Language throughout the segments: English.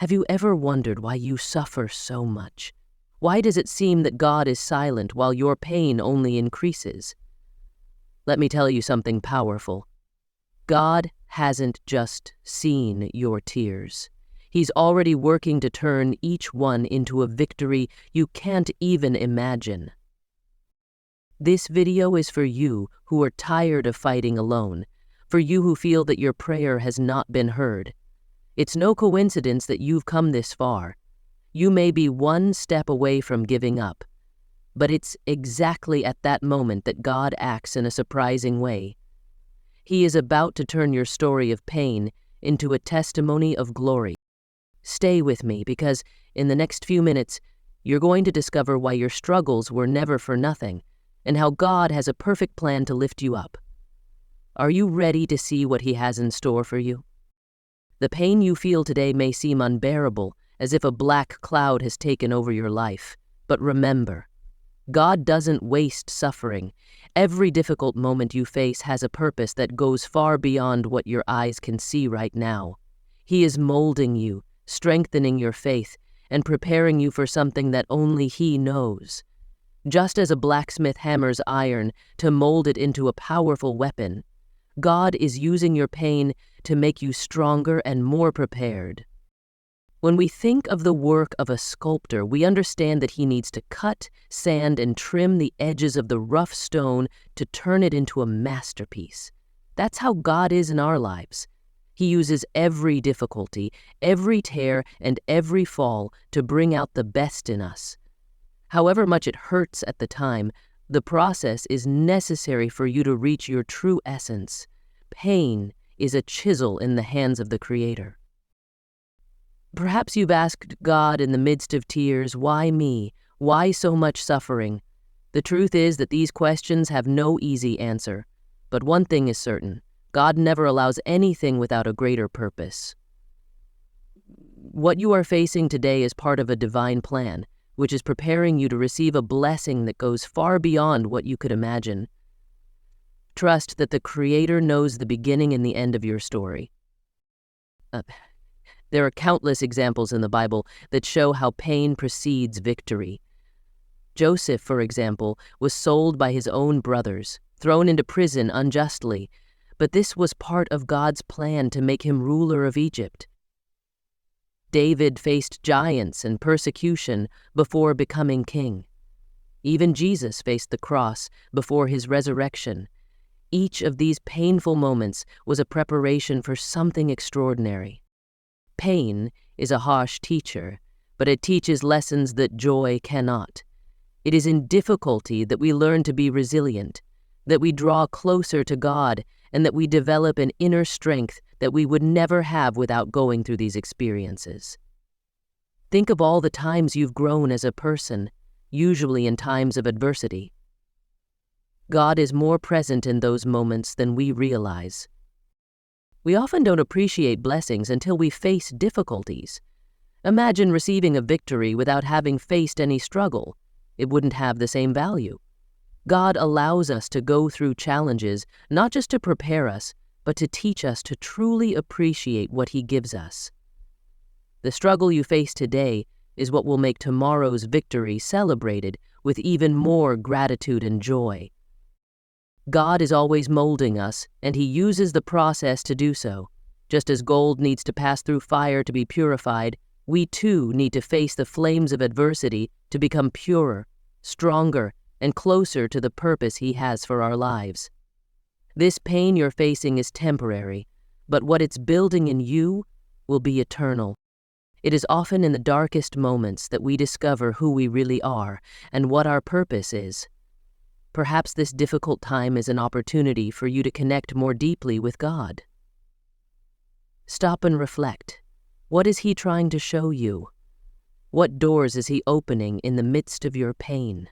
Have you ever wondered why you suffer so much? Why does it seem that God is silent while your pain only increases? Let me tell you something powerful. God hasn't just seen your tears. He's already working to turn each one into a victory you can't even imagine. This video is for you who are tired of fighting alone, for you who feel that your prayer has not been heard. It's no coincidence that you've come this far. You may be one step away from giving up, but it's exactly at that moment that God acts in a surprising way. He is about to turn your story of pain into a testimony of glory. Stay with me because in the next few minutes, you're going to discover why your struggles were never for nothing and how God has a perfect plan to lift you up. Are you ready to see what He has in store for you? The pain you feel today may seem unbearable, as if a black cloud has taken over your life. But remember, God doesn't waste suffering. Every difficult moment you face has a purpose that goes far beyond what your eyes can see right now. He is molding you, strengthening your faith, and preparing you for something that only He knows. Just as a blacksmith hammers iron to mold it into a powerful weapon, God is using your pain to make you stronger and more prepared. When we think of the work of a sculptor, we understand that he needs to cut, sand, and trim the edges of the rough stone to turn it into a masterpiece. That's how God is in our lives. He uses every difficulty, every tear, and every fall to bring out the best in us. However much it hurts at the time, the process is necessary for you to reach your true essence. Pain is a chisel in the hands of the Creator. Perhaps you've asked God in the midst of tears, why me? Why so much suffering? The truth is that these questions have no easy answer. But one thing is certain, God never allows anything without a greater purpose. What you are facing today is part of a divine plan, which is preparing you to receive a blessing that goes far beyond what you could imagine. Trust that the Creator knows the beginning and the end of your story. There are countless examples in the Bible that show how pain precedes victory. Joseph, for example, was sold by his own brothers, thrown into prison unjustly, but this was part of God's plan to make him ruler of Egypt. David faced giants and persecution before becoming king. Even Jesus faced the cross before his resurrection. Each of these painful moments was a preparation for something extraordinary. Pain is a harsh teacher, but it teaches lessons that joy cannot. It is in difficulty that we learn to be resilient, that we draw closer to God, and that we develop an inner strength that we would never have without going through these experiences. Think of all the times you've grown as a person, usually in times of adversity. God is more present in those moments than we realize. We often don't appreciate blessings until we face difficulties. Imagine receiving a victory without having faced any struggle. It wouldn't have the same value. God allows us to go through challenges, not just to prepare us, but to teach us to truly appreciate what He gives us. The struggle you face today is what will make tomorrow's victory celebrated with even more gratitude and joy. God is always molding us, and He uses the process to do so. Just as gold needs to pass through fire to be purified, we too need to face the flames of adversity to become purer, stronger, and closer to the purpose He has for our lives. This pain you're facing is temporary, but what it's building in you will be eternal. It is often in the darkest moments that we discover who we really are and what our purpose is. Perhaps this difficult time is an opportunity for you to connect more deeply with God. Stop and reflect. What is He trying to show you? What doors is He opening in the midst of your pain?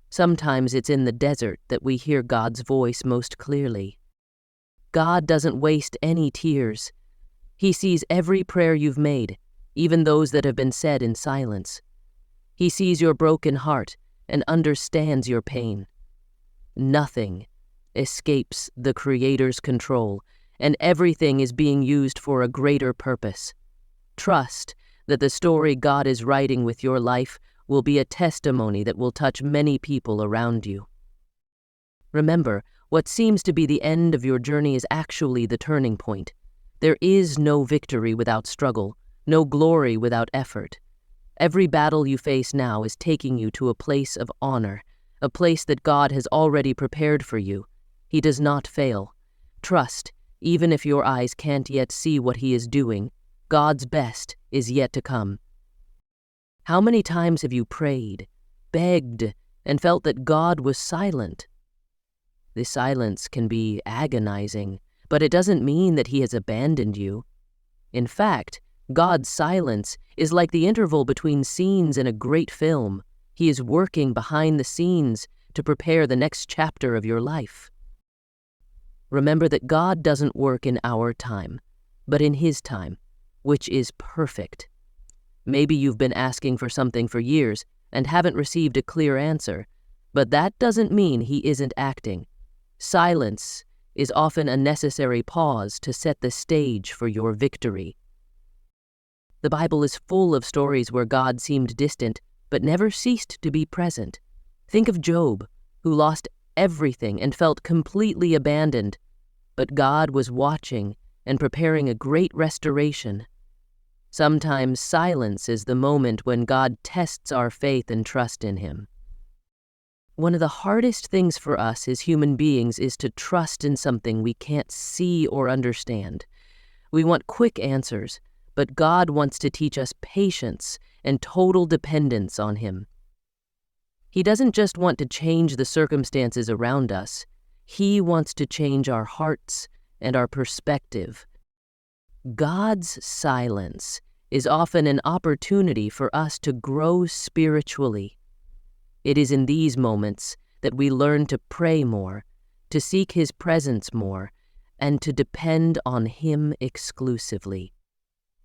Sometimes it's in the desert that we hear God's voice most clearly. God doesn't waste any tears. He sees every prayer you've made, even those that have been said in silence. He sees your broken heart and understands your pain. Nothing escapes the Creator's control, and everything is being used for a greater purpose. Trust that the story God is writing with your life will be a testimony that will touch many people around you. Remember, what seems to be the end of your journey is actually the turning point. There is no victory without struggle, no glory without effort. Every battle you face now is taking you to a place of honor, a place that God has already prepared for you. He does not fail. Trust, even if your eyes can't yet see what He is doing, God's best is yet to come. How many times have you prayed, begged, and felt that God was silent? This silence can be agonizing, but it doesn't mean that He has abandoned you. In fact, God's silence is like the interval between scenes in a great film. He is working behind the scenes to prepare the next chapter of your life. Remember that God doesn't work in our time, but in His time, which is perfect. Maybe you've been asking for something for years and haven't received a clear answer, but that doesn't mean He isn't acting. Silence is often a necessary pause to set the stage for your victory. The Bible is full of stories where God seemed distant but never ceased to be present. Think of Job, who lost everything and felt completely abandoned, but God was watching and preparing a great restoration. Sometimes silence is the moment when God tests our faith and trust in Him. One of the hardest things for us as human beings is to trust in something we can't see or understand. We want quick answers, but God wants to teach us patience and total dependence on Him. He doesn't just want to change the circumstances around us. He wants to change our hearts and our perspective. God's silence is often an opportunity for us to grow spiritually. It is in these moments that we learn to pray more, to seek His presence more, and to depend on Him exclusively.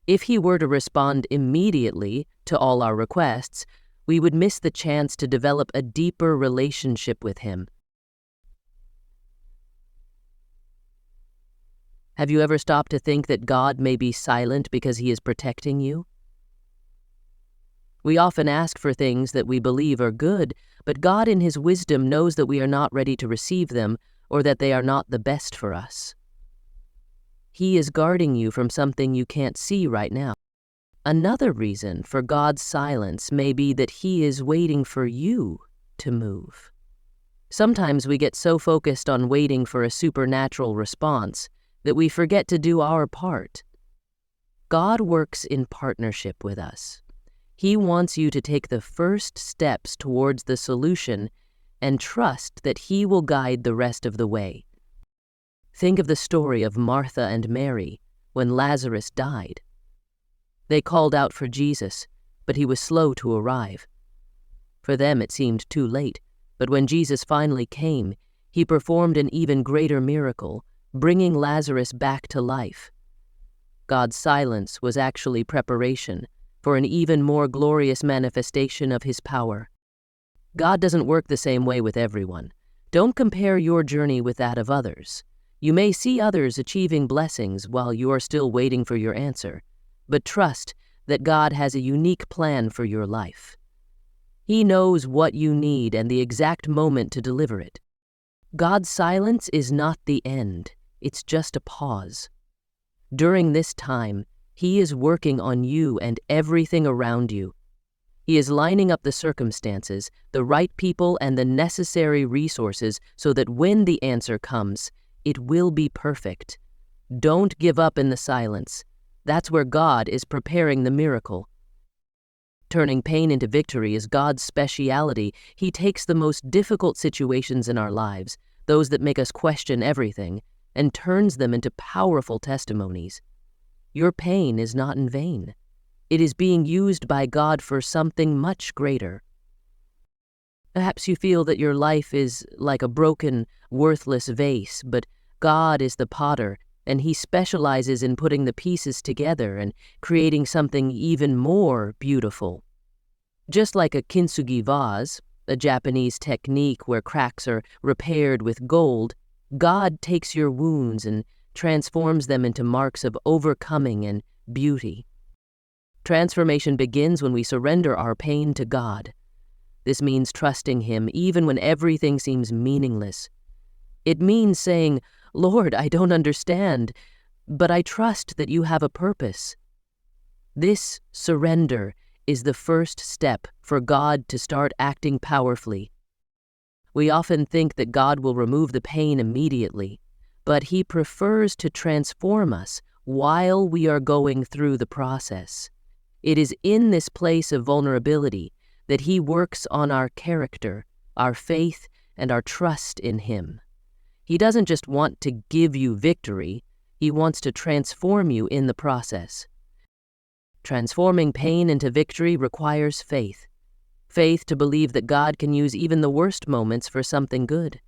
If He were to respond immediately to all our requests, we would miss the chance to develop a deeper relationship with Him. Have you ever stopped to think that God may be silent because He is protecting you? We often ask for things that we believe are good, but God in His wisdom knows that we are not ready to receive them or that they are not the best for us. He is guarding you from something you can't see right now. Another reason for God's silence may be that He is waiting for you to move. Sometimes we get so focused on waiting for a supernatural response that we forget to do our part. God works in partnership with us. He wants you to take the first steps towards the solution and trust that He will guide the rest of the way. Think of the story of Martha and Mary when Lazarus died. They called out for Jesus, but He was slow to arrive. For them it seemed too late, but when Jesus finally came, He performed an even greater miracle, bringing Lazarus back to life. God's silence was actually preparation for an even more glorious manifestation of His power. God doesn't work the same way with everyone. Don't compare your journey with that of others. You may see others achieving blessings while you are still waiting for your answer, but trust that God has a unique plan for your life. He knows what you need and the exact moment to deliver it. God's silence is not the end. It's just a pause. During this time, He is working on you and everything around you. He is lining up the circumstances, the right people, and the necessary resources so that when the answer comes, it will be perfect. Don't give up in the silence. That's where God is preparing the miracle. Turning pain into victory is God's speciality. He takes the most difficult situations in our lives, those that make us question everything, and turns them into powerful testimonies. Your pain is not in vain. It is being used by God for something much greater. Perhaps you feel that your life is like a broken, worthless vase, but God is the potter, and He specializes in putting the pieces together and creating something even more beautiful. Just like a kintsugi vase, a Japanese technique where cracks are repaired with gold, God takes your wounds and transforms them into marks of overcoming and beauty. Transformation begins when we surrender our pain to God. This means trusting Him even when everything seems meaningless. It means saying, "Lord, I don't understand, but I trust that you have a purpose." This surrender is the first step for God to start acting powerfully. We often think that God will remove the pain immediately, but He prefers to transform us while we are going through the process. It is in this place of vulnerability that He works on our character, our faith, and our trust in Him. He doesn't just want to give you victory, He wants to transform you in the process. Transforming pain into victory requires faith. Faith to believe that God can use even the worst moments for something good.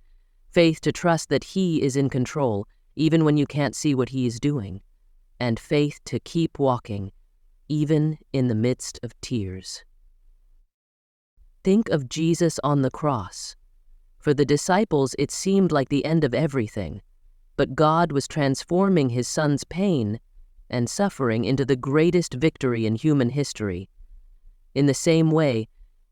Faith to trust that He is in control, even when you can't see what He is doing. And faith to keep walking, even in the midst of tears. Think of Jesus on the cross. For the disciples, it seemed like the end of everything, but God was transforming His Son's pain and suffering into the greatest victory in human history. In the same way,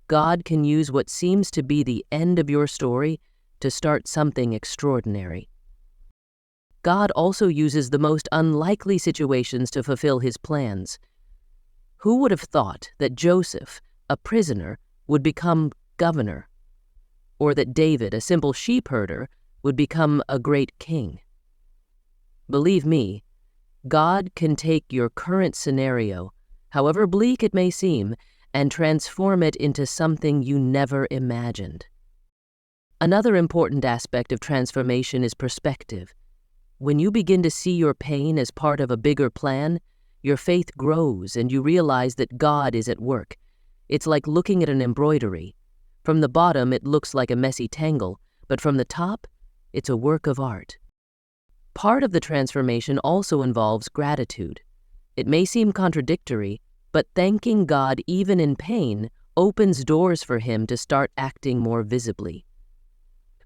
God can use what seems to be the end of your story to start something extraordinary. God also uses the most unlikely situations to fulfill His plans. Who would have thought that Joseph, a prisoner, would become governor, or that David, a simple sheep herder, would become a great king? Believe me, God can take your current scenario, however bleak it may seem, and transform it into something you never imagined. Another important aspect of transformation is perspective. When you begin to see your pain as part of a bigger plan, your faith grows and you realize that God is at work. It's like looking at an embroidery. From the bottom, it looks like a messy tangle, but from the top, it's a work of art. Part of the transformation also involves gratitude. It may seem contradictory, but thanking God even in pain opens doors for Him to start acting more visibly.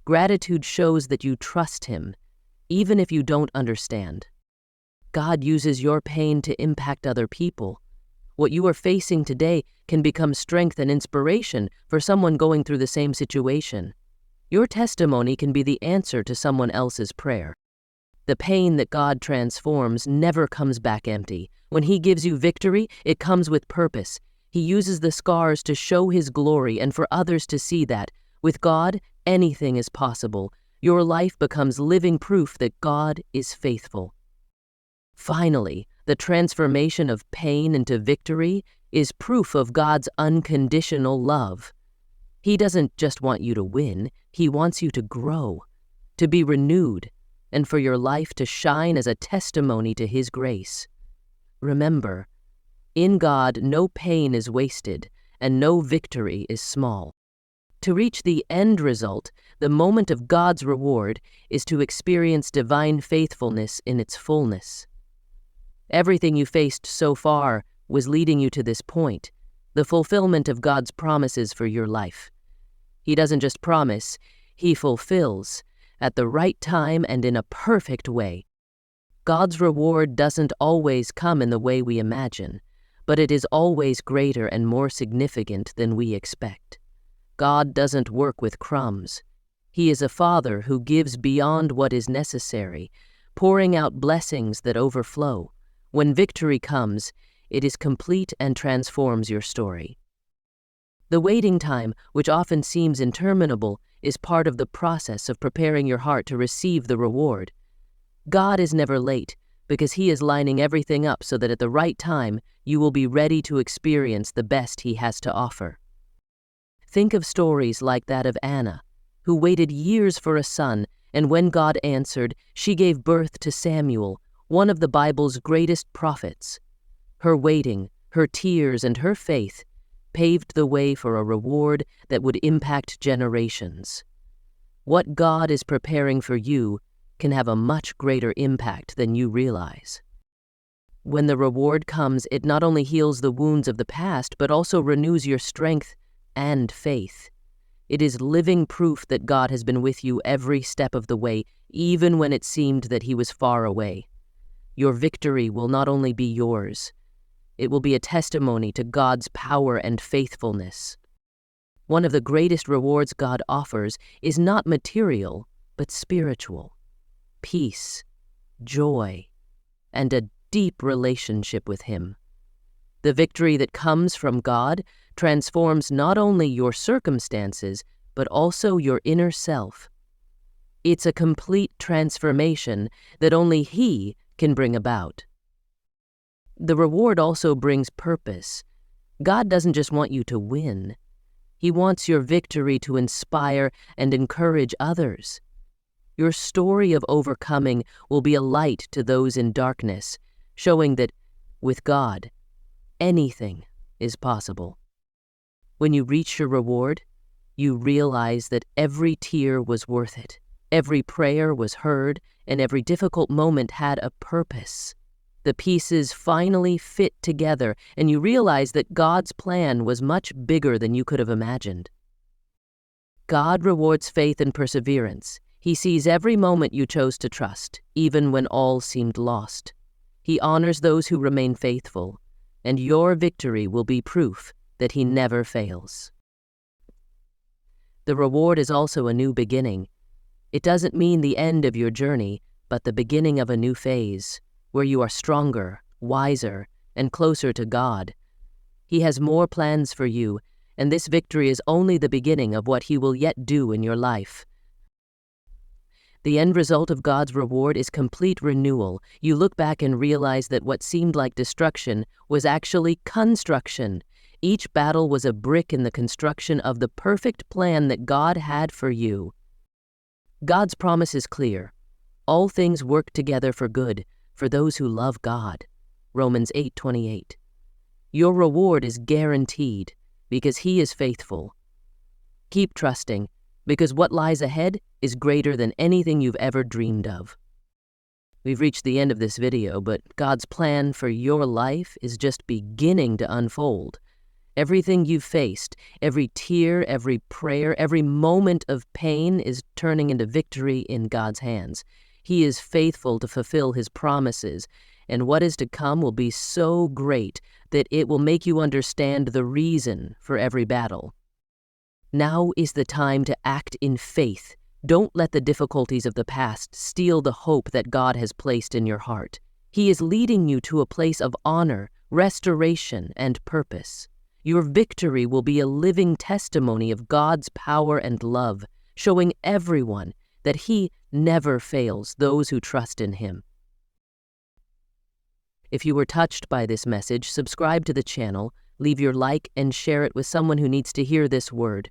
Gratitude shows that you trust Him, even if you don't understand. God uses your pain to impact other people. What you are facing today can become strength and inspiration for someone going through the same situation. Your testimony can be the answer to someone else's prayer. The pain that God transforms never comes back empty. When He gives you victory, it comes with purpose. He uses the scars to show His glory and for others to see that, with God, anything is possible. Your life becomes living proof that God is faithful. Finally, the transformation of pain into victory is proof of God's unconditional love. He doesn't just want you to win, He wants you to grow, to be renewed, and for your life to shine as a testimony to His grace. Remember, in God no pain is wasted, and no victory is small. To reach the end result, the moment of God's reward is to experience divine faithfulness in its fullness. Everything you faced so far was leading you to this point, the fulfillment of God's promises for your life. He doesn't just promise, He fulfills, at the right time and in a perfect way. God's reward doesn't always come in the way we imagine, but it is always greater and more significant than we expect. God doesn't work with crumbs. He is a Father who gives beyond what is necessary, pouring out blessings that overflow. When victory comes, it is complete and transforms your story. The waiting time, which often seems interminable, is part of the process of preparing your heart to receive the reward. God is never late because He is lining everything up so that at the right time you will be ready to experience the best He has to offer. Think of stories like that of Anna, who waited years for a son, and when God answered, she gave birth to Samuel, one of the Bible's greatest prophets. Her waiting, her tears, and her faith paved the way for a reward that would impact generations. What God is preparing for you can have a much greater impact than you realize. When the reward comes, it not only heals the wounds of the past, but also renews your strength and faith. It is living proof that God has been with you every step of the way, even when it seemed that He was far away. Your victory will not only be yours, It will be a testimony to God's power and faithfulness. One of the greatest rewards God offers is not material, but spiritual. Peace, joy, and a deep relationship with Him. The victory that comes from God transforms not only your circumstances, but also your inner self. It's a complete transformation that only He can bring about. The reward also brings purpose. God doesn't just want you to win. He wants your victory to inspire and encourage others. Your story of overcoming will be a light to those in darkness, showing that, with God, anything is possible. When you reach your reward, you realize that every tear was worth it, every prayer was heard, and every difficult moment had a purpose. The pieces finally fit together, and you realize that God's plan was much bigger than you could have imagined. God rewards faith and perseverance. He sees every moment you chose to trust, even when all seemed lost. He honors those who remain faithful, and your victory will be proof that He never fails. The reward is also a new beginning. It doesn't mean the end of your journey, but the beginning of a new phase, where you are stronger, wiser, and closer to God. He has more plans for you, and this victory is only the beginning of what He will yet do in your life. The end result of God's reward is complete renewal. You look back and realize that what seemed like destruction was actually construction. Each battle was a brick in the construction of the perfect plan that God had for you. God's promise is clear. All things work together for good, for those who love God. Romans 8:28. Your reward is guaranteed because He is faithful. Keep trusting, because what lies ahead is greater than anything you've ever dreamed of. We've reached the end of this video, but God's plan for your life is just beginning to unfold. Everything you've faced, every tear, every prayer, every moment of pain is turning into victory in God's hands. He is faithful to fulfill His promises, and what is to come will be so great that it will make you understand the reason for every battle. Now is the time to act in faith. Don't let the difficulties of the past steal the hope that God has placed in your heart. He is leading you to a place of honor, restoration, and purpose. Your victory will be a living testimony of God's power and love, showing everyone that He never fails those who trust in Him. If you were touched by this message, subscribe to the channel, leave your like, and share it with someone who needs to hear this word.